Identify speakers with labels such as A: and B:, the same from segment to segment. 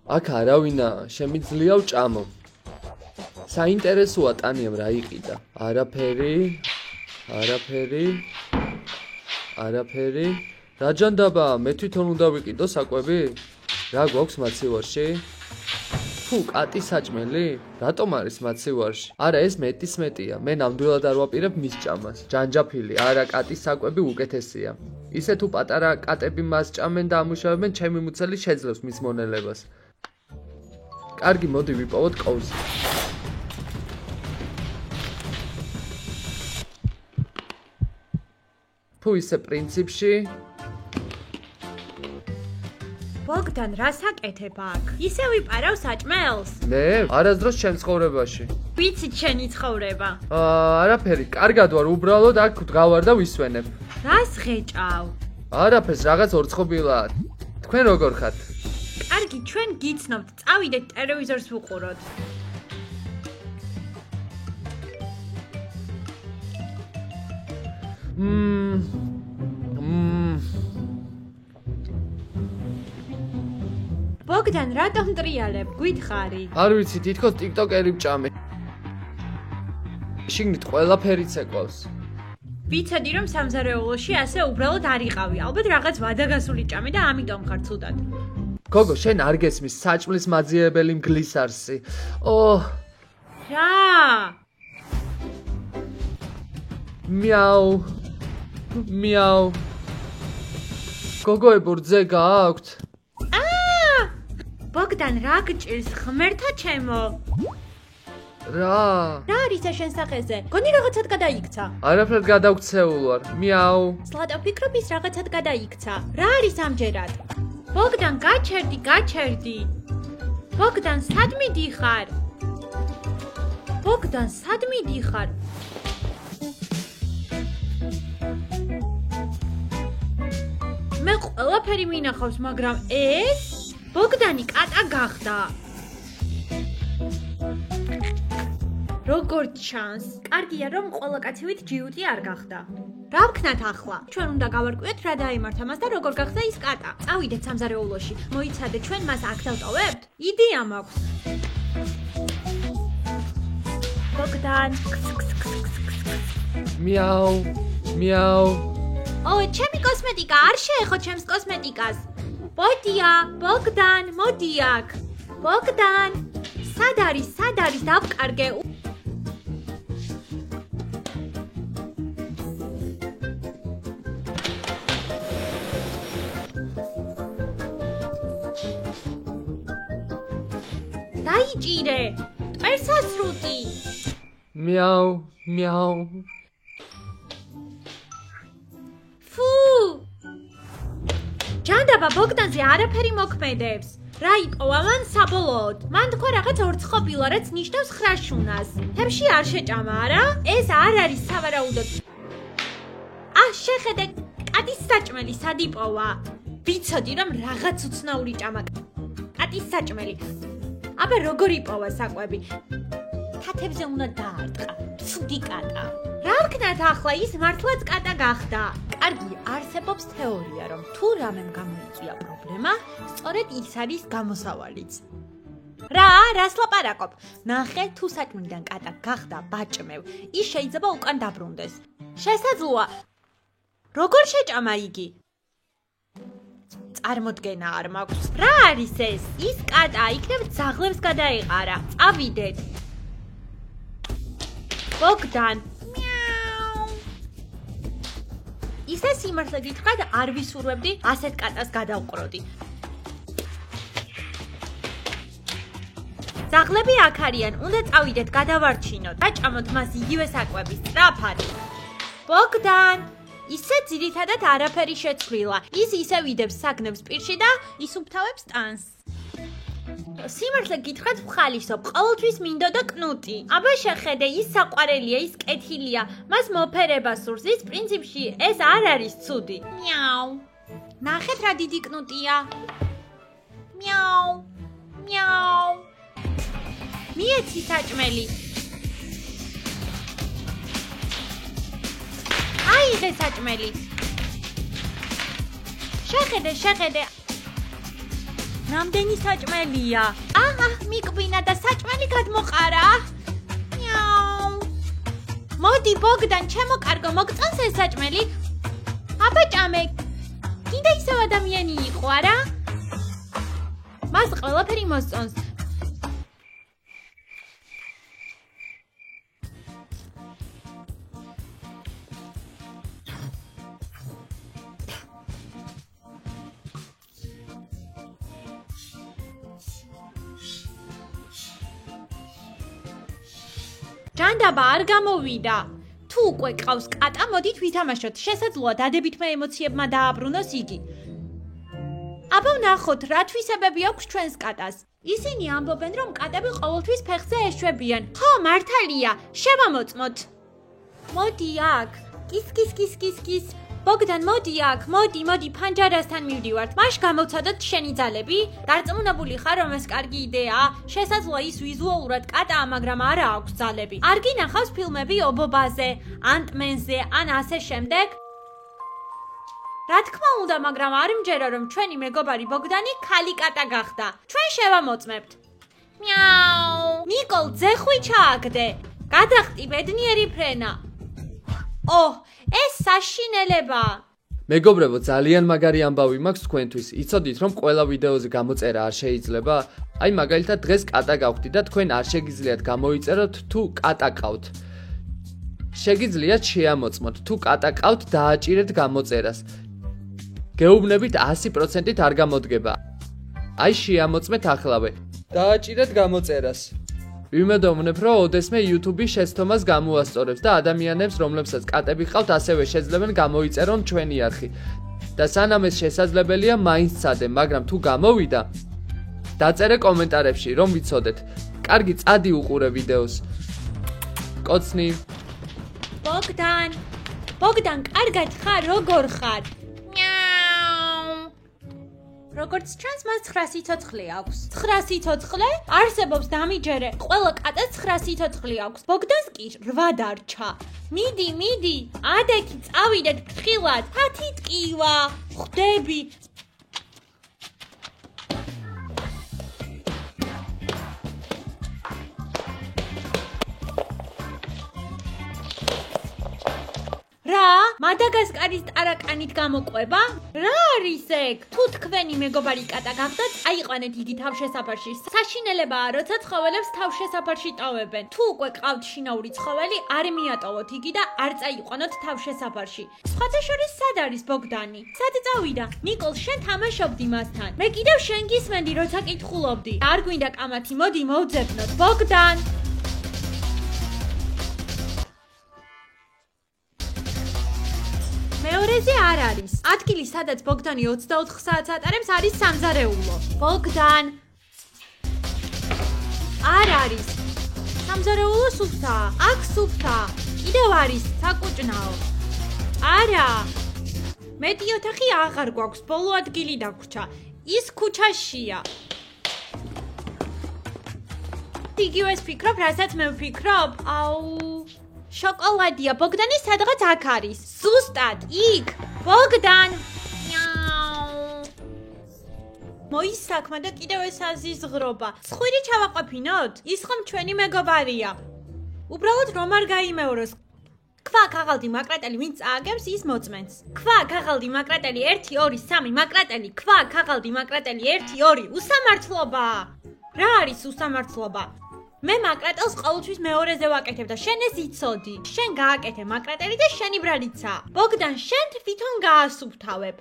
A: აქ არავინაა, შემიძლია ვჭამო. საინტერესოა ტანიამ რა იყიდა. არაფერი. რა ჯანდაბა, მე თვითონ უნდა ვიყიდო საკვები? რა გვაქვს მაცივარში? ფუ, კატი საჭმელი? რატომ არის მაცივარში? არა, ეს მეტია. მე ნამდვილად არ ვაპირებ მის ჭამას. ჯანჯაფილი, არა, კატის საკვები უკეთესია. ისე თუ პატარა კატები მას ჭამენ და ამუშავებენ, ჩემი მუცელი შეძლებს მის მონელებას. კარგი, მოდი ვიპოვოთ კოვზი. თუ ისე პრინციპში
B: ბოგდან, რას აკეთებ აქ? ისე ვიპარავ საჭმელს?
A: მე? არასდროს ჩემ ცხოვრებაში.
B: ვიცით შენი ცხოვრება.
A: არაფერი, კარგად ვარ, უბრალოდ აქ ვდგავარ და ვისვენებ.
B: რას ღეჭავ?
A: არაფერს, რაღაც ორცხობილად. თქვენ როგორ ხართ?
B: კარგი, ჩვენ გიცნობთ, წავიდეთ ტელევიზორს ვუყუროთ. ბოგდან, რატომ ტრიალებ? გვითხარი.
A: არ ვიცი, თითქოს ტიკტოკერი ვჭამე. შიგნით ყველაფერიც ეკვავს.
B: ვიცოდი, რომ სამზარეულოში ასე უბრალოდ არ იყავი. ალბათ რაღაც ვადაგასული ჭამე და ამიტომ ხარ ცუდად.
A: გოგო, შენ არ გესმის საჭმლის მაძიებელი მგლის არსი.
B: რა?
A: მიაუ. გოგოებო, რძე გააქვთ?
B: ბოგდან, რა გჭირს? ღმერთო ჩემო.
A: რა
B: არის შენ სახეზე? გონი რაღაცად გადაიქცა.
A: არაფერ გადავქცეულ ვარ. მიაუ.
B: სლატო ფიქრობ ის რაღაცად გადაიქცა. რა არის ამჯერად? ბოგდან, გაჩერდი. ბოგდან, სად მიდიხარ? მე ყველაფერი მინახავს, მაგრამ ეს ბოგდანი კატა გახდა. როგორც ჩანს, კარგია რომ ყველა კაცივით ჯიუტი არ გახდა. რა ვქნათ ახლა? ჩვენ უნდა გავარკვიოთ რა დაემართა მას და როგორ გახდა ის კატა. წავიდეთ სამზარეულოში. მოიცადეთ, ჩვენ მას აქ დავტოვებთ? იდეა მაქვს. ბოგდან.
A: მიაუ.
B: ჩემი კოსმეტიკა, არ შეეხო ჩემს კოსმეტიკას. ბოდია, ბოგდან, მოდი აქ. ბოგდან, სად არის, დავკარგე. დაიჭირე, წერსასრუტი.
A: მიაუ.
B: ფუ! ჯანდაბა ბოგდანზე არაფერი მოქმედებს. რა იპოვა მან საბოლოოდ? მან თქვა რაღაც ორცხობილა, რაც ნიშნავს ხრაშუნას. თემში არ შეჭამა, არა? ეს არ არის სავარაუდოდ. შეხედე, კატის საჭმელი სად იპოვა? ვიცოდი რომ რაღაც უცნაური ჭამა. კატის საჭმელი. აბა როგორ იპოვა საკვები? თათებზე უნდა დაარტყა. ცუდი კატა. რა ვქნათ ახლა ის მართლაც კატა გახდა. კარგი, არსებობს თეორია, რომ თუ რამემ გამოიწვია პრობლემა, სწორედ ის არის გამოსავალიც. რას ლაპარაკობ? ნახე, თუ საჭმლიდან კატა გახდა ბაჭმევ, ის შეიძლება უკან დაბრუნდეს. შესაძლოა. როგორ შეჭამა იგი? წარმოდგენა არ მაქვს. რა არის ეს? ის კატა იქნებ ძაღლებს გადაეყარა. წავიდეთ. ბოგდან. ისე სიმართლე გითხრათ, არ ვისურვებდი ასეთ კატას გადავყროდი. ძაღლები აქ არიან, უნდა წავიდეთ, გადავარჩინოთ. დაჭამოთ მას იგივე საკვები, სწრაფად. ბოგდან, ისე ძირითადად არაფერი შეცვლილა. ის ისე ვიდებს საგნებს პირში და ისუფთავებს ტანს. სიმართლე გითხრათ, ვხალისობ, ყოველთვის მინდოდა კნუტი. აბა შეხედე, ის საყვარელია, ის კეთილია, მას მოფერება სურს, ის პრინციპში ეს არ არის ცუდი. მიაუ. ნახეთ რა დიდი კნუტია. მიაუ. მიეცი საჭმელი. აიღე საჭმელი. შეხედე. რამდენი საჭმელია? აჰა, მიკვინა და საჭმელი გადმოყარა. მიაუ. მოდი ბოგდან, ჩემო კარგო, მოგწონს ეს საჭმელი? აბა ჭამე. კიდე ისევ ადამიანი იყო, არა? მას ყველაფერი მოსწონს. ჯანდაბა არ გამოვიდა. თუ უკვე ყავს კატა, მოდით ვითამაშოთ. შესაძლოა დადებით მე ემოციებმა დააბრუნოს იგი. აბა ვნახოთ, რა თვისებები აქვს ჩვენს კატას. ისინი ამბობენ, რომ კატები ყოველთვის ფეხზე ეშვებიან. ხო, მართალია. შევამოწმოთ. მოდი აქ. კის. ბოგდან, მოდი აქ. მოდი, ფანჯარასთან მივდივართ. მაშ გამოვცადოთ შენი ძალები. დარწმუნებული ხარ, რომ ეს კარგი იდეაა? შესაძლოა ის ვიზუალურად კატაა, მაგრამ არა აქვს ძალები. არ გინახავს ფილმები ობობაზე, ანტმენზე, ან ასე შემდეგ? რა თქმა უნდა, მაგრამ არ მჯერა, რომ ჩვენი მეგობარი ბოგდანი ქალი კატა გახდა. ჩვენ შევამოწმებთ. მიაუ. ნიკოლ, ძეხვი ჩააგდე. გადახტი ბედნიერი ფრენა. ოჰ, ეს საშინელებაა.
A: მეგობრებო, ძალიან მაგარი ამბავი მაქვს თქვენთვის. იცოდით, რომ ყველა ვიდეოზე გამოწერა არ შეიძლება? აი მაგალითად დღეს კატა გავხდით და თქვენ არ შეგიძლიათ გამოიწეროთ თუ კატა ყავთ. შეგიძლიათ შეამოწმოთ, თუ კატა ყავთ, დააჭირეთ გამოწერას. გეუბნებით 100%-ით არ გამოდგება. აი შეამოწმეთახლავე. დააჭირეთ გამოწერას. ვიმედოვნებ, რომ ოდესმე YouTube-ი შეცდომას გამოასწორებს და ადამიანებს, რომლებსაც კატები ყავთ, ასევე შეძლებენ გამოიწერონ ჩვენი არხი. და სანამ ეს შესაძლებელია, მაინც წადე, მაგრამ თუ გამოვიდა, დაწერე კომენტარებში, რომ ვიცოდეთ. კარგი, წადი უყურე ვიდეოს. კოცნი.
B: ბოგდან, კარგად ხარ, როგორ ხარ? როგორც ჩანს, მას 9 სიცოცხლე აქვს. 9 სიცოცხლე? არსებობს დამიჯერე. ყველა კატას 9 სიცოცხლე აქვს. ბოგდანს კი 8 დარჩა. მიდი, ადექი წავიდეთ ფრთხილად. თათი ტკივა. ხვდები. რა? მადაგასკარის ტარაკანით გამოყვება? რა არის ეგ? თუ თქვენი მეგობარი კატა გახდათ, აიყვანეთ იგი თავშესაფარში. საშინელებაა, როცა ცხოველებს თავშესაფარში ტოვებენ. თუ უკვე ყავთ შინაური ცხოველი, არ მიატოვოთ იგი და არ წაიყვანოთ თავშესაფარში. სხვათა შორის სად არის ბოგდანი? სად წავიდა? ნიკოლ, შენ თამაშობდი მასთან. მე კიდევ შენ გისმენდი, როცა კითხულობდი. არ გვინდა კამათი, მოდი მოვძებნოთ. ბოგდან! მეორეზე არ არის. ადგილი, სადაც ბოგდანი 24 საათს ატარებს, არის სამზარეულო. ბოგდან! არ არის. სამზარეულო სუფთაა. აქ სუფთაა. კიდევ არის საკუჭნაო. არა. მეტი ოთახი აღარ გვაქვს, ბოლო ადგილი დაგვრჩა. ის ქუჩაშია. იგივეს ფიქრობ, რასაც მე ვფიქრობ? აუ. შოკოლადია, ბოგდანი სადღაც აქ არის. ზუსტად, იქ. ბოგდან! მიაუ. მოისაქმა და კიდევ ეს აზიზღრობა. ცხვირი ჩავაყვაფინოთ? ის ხომ ჩვენი მეგობარია. უბრალოდ რომ არ გაიმეოროს. ქვა ქაღალდი მაკრატელი ვინც წააგებს, ის მოწმენს. ქვა ქაღალდი მაკრატელი 1 2 3 მაკრატელი. ქვა ქაღალდი მაკრატელი 1 2 უსამართლობა. რა არის უსამართლობა? მე მაკრატელს ყოველთვის მეორეზე ვაკეთებ და შენ ეს იცოდი. შენ გააკეთე მაკრატელი და შენი ბრალიცა. ბოგდან, შენ თვითონ გაასუფთავებ.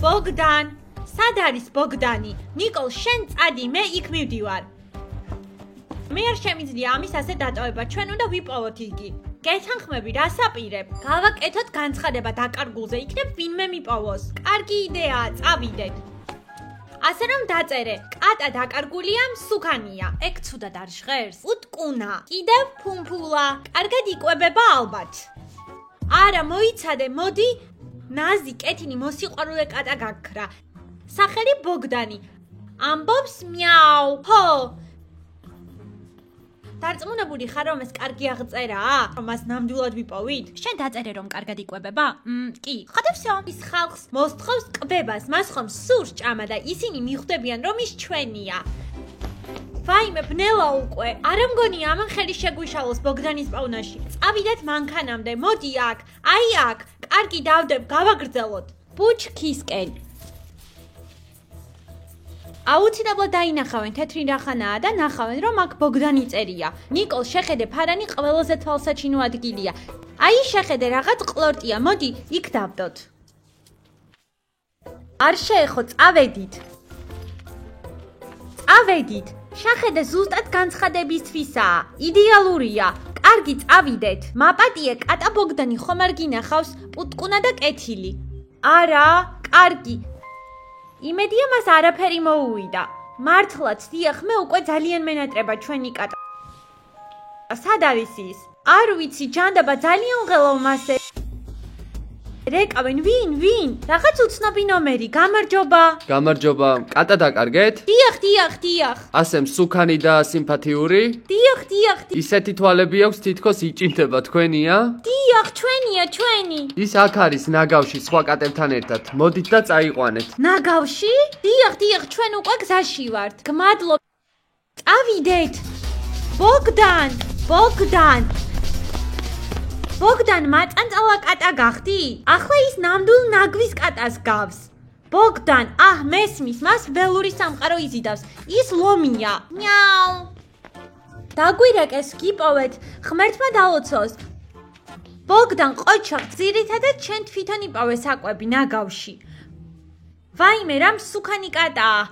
B: ბოგდან, სად არის ბოგდანი? ნიკოლ, შენ წადი, მე იქ მივდივარ. მე არ შემიძლია ამის ასე დატოვება, ჩვენ უნდა ვიპოვოთ იგი. გეთანხმები, რას აპირებ? გავაკეთოთ განცხადება დაკარგულზე, იქნებ ვინმე მიპოვოს. კარგი იდეაა, წავიდეთ. ასე რომ დაწერე, კატა დაკარგულია, მსუქანია. ეგ ცუდად არ ჟღერს. უტკუნა, კიდევ ფუმფულა. კარგად იკვებება ალბათ. არა, მოიცადე, მოდი. ნაზი, კეთინი, მოსიყვარულე კატა გაქრა. სახელი ბოგდანი. ამბობს მიაუ. ჰო. დარწმუნებული ხარ რომ ეს კარგი აღწერაა? რომ მას ნამდვილად ვიპოვით? შენ დაწერე რომ კარგად იკვებება? კი. ხოდა всё. ის ხალხს მოსთხოვს ყბებას, მას ხომ სურს ჭამა და ისინი მიხვდებიან რომ ის ჩვენია. ვაიმე ბნელა უკვე. არ მგონია ამან ხელი შეგვიშალოს ბოგდანის პაუნაში. წავიდეთ მანქანამდე. მოდი აქ. აი აქ. კარგი დავდებ, გავაგრძელოთ. ბუჩქისკენ. აუცილებლად დაინახავენ თეთრი რახანაა და ნახავენ რომ აქ ბოგდანი წერია. ნიკოლ შეხედე ფარანი ყველაზე თვალსაჩინო ადგილია. აი შეხედე რაღაც ყლორტია. მოდი იქ დავდოთ. არ შეეხო, წავედით. წავედით. შეხედე ზუსტად განცხადებისთვისაა. იდეალურია. კარგი წავიდეთ. მაპატიე კატა ბოგდანი ხომ არ გინახავს პუტკუნა და კეთილი. არა, კარგი. იმედია მას არაფერი მოუვიდა. მართლაც, დიახ, მე უკვე ძალიან მენატრება ჩვენი კატა. სად არის ის? არ ვიცი, ჯანდაბა ძალიან ღელავ მასე. რეკავენ, ვინ? რაღაც უცნობი ნომერი, გამარჯობა.
A: გამარჯობა, კატა დაკარგეთ?
B: დიახ.
A: ასე მსუქანი და სიმპათიური?
B: დიახ.
A: ისეთი თვალები აქვს თითქოს იჭინდება, თქვენია?
B: დიახ, ჩვენი.
A: ის აქ არის ნაგავში სხვა კატებთან ერთად. მოდით და წაიყვანეთ.
B: ნაგავში? დიახ, ჩვენ უკვე გზაში ვართ. გმადლობ. წავიდეთ. ბოგდან, მაწანწალა კატა გახდი? ახლა ის ნამდვილ ნაგვის კატას გავს. ბოგდან, მესმის, მას ველური სამყარო იზიდავს. ის ლომია. მიაუ. დაგვირეკეს, გიპოვეთ, ღმერთმა დალოცოს. ბოგდან, ყოჩახ, ძირითადად შენ თვითონ იპოვე საკვები ნაგავში. ვაიმე, რა მსუქანი კატაა.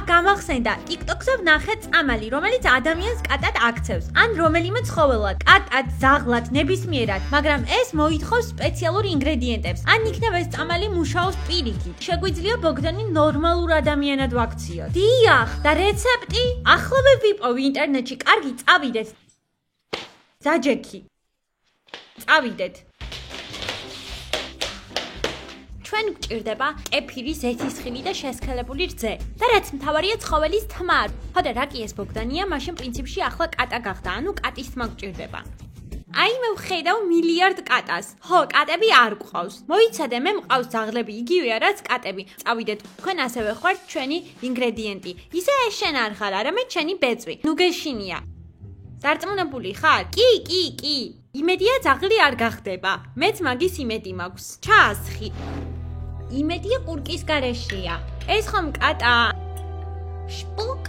B: გამახსენდა, TikTok-ზე ვნახე წამალი, რომელიც ადამიანს კატად აქცევს, ან რომელიმე ცხოველად, კატად, ზაღლად, ნებისმიერად, მაგრამ ეს მოითხოვს სპეციალურ ინგრედიენტებს. ან იქნება ეს წამალი მუშაობს პირიქით. შეგვიძლია ბოგდანი ნორმალურ ადამიანად ვაქციოთ. დიახ, და რეცეპტი? ახლავე ვიპოვი ინტერნეტში. კარგი, წავიდეთ. ზაჯექი. წავიდეთ. ჩვენ გვჭირდება კეფირი, ზეთისხილი და შესქელებული რძე. და რაც მთავარია ცხოველის თმა. ხოდა რა კი ეს ბოგდანია, მაშინ პრინციპში ახლა კატა გახდა, ანუ კატის თმა გვჭირდება. აი მე ვხედავ მილიარდ კატას. ხო, კატები არ გვყავს. მოიცადე, მე მყავს ზაღლები, იგივეა რაც კატები. წავიდეთ, თქვენ ასევე ხართ ჩვენი ინგრედიენტი. ისე შენ არ ხარ, არამედ შენი ბეწვი. ნუ გეშინია. დარწმუნებული ხარ? კი. იმედია ზაღლი არ გახდება. მეც მაგის იმედი მაქვს. ჩაასხი. იმედია ყურკის გარეშეა. ეს ხომ კატა? შპუკ.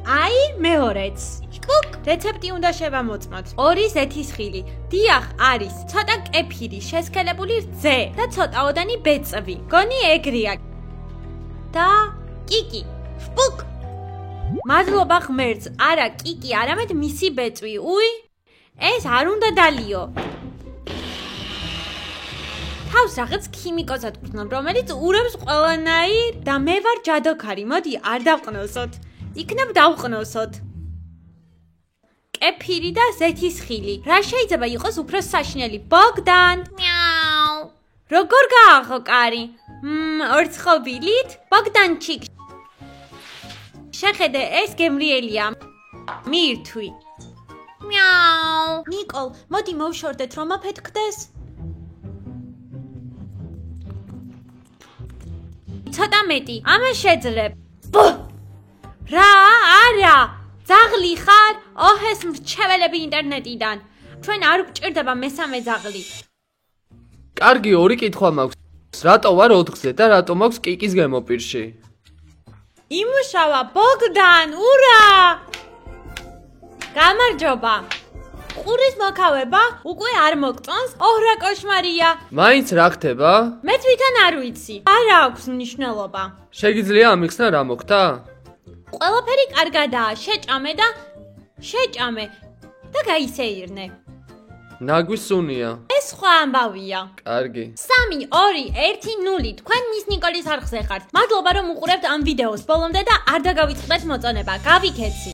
B: აი, მეორეც. შპუკ. რეცეპტი უნდა შევამოწმოთ. 2 ზეთისხილი. დიახ, არის. ცოტა კეფირი, შესქელებული რძე და ცოტაოდანი ბეწვი. გონი ეგრეა. და კიკი. შპუკ. მადლობა ღმერთს. არა, კიკი, არამედ მისი ბეწვი. უი. ეს არ უნდა დალიო. თავს რაღაც ქიმიკოსად გვწნობ, რომელიც ურევს ყველანაირ და მე ვარ ჯადოქარი. მოდი, არ დავყნოსოთ. იქნებ დავყნოსოთ. კეფირი და ზეთისხილი. რა შეიძლება იყოს უფრო საშინელი? ბოგდან. მიაუ. როგორ გააღო კარი? ორცხოვილით? ბოგდანჩიკ. შეხედე, ეს გემრიელია. მირთვი. მიაუ. ნიკოლ, მოდი მოვშორდეთ რომ აფეთქდეს. ცოტა მეტი, ამას შეძლებ. რა, არა. ზაღლი ხარ? ეს მრჩეველები ინტერნეტიდან. ჩვენ არ გვჭირდება მესამე ზაღლი.
A: კარგი, 2 კითხვა მაქვს. რატო ვარ 4-ზე და რატო მაქვს კიკის გემოპირში?
B: იმუშავა, ბოგდან, ურა! გამარჯობა. ყურის მოკავება უკვე არ მოგწონს, ოჰრა კოშმარია.
A: მაინც რა ხდება?
B: მე თვითონ არ ვიცი. არა აქვს მნიშვნელობა.
A: შეგიძლია ამიხსნა რა მოხდა?
B: ყველაფერი კარგადაა, შეჭამე და გაისეირნე.
A: ნაგვის სუნია.
B: ეს სხვა ამბავია.
A: კარგი.
B: 3, 2, 1, 0. თქვენ მის ნიკოლის არხზე ხართ. მადლობა რომ უყურებთ ამ ვიდეოს ბოლომდე და არ დაგავიწყდეთ მოწონება. გავიქეცი.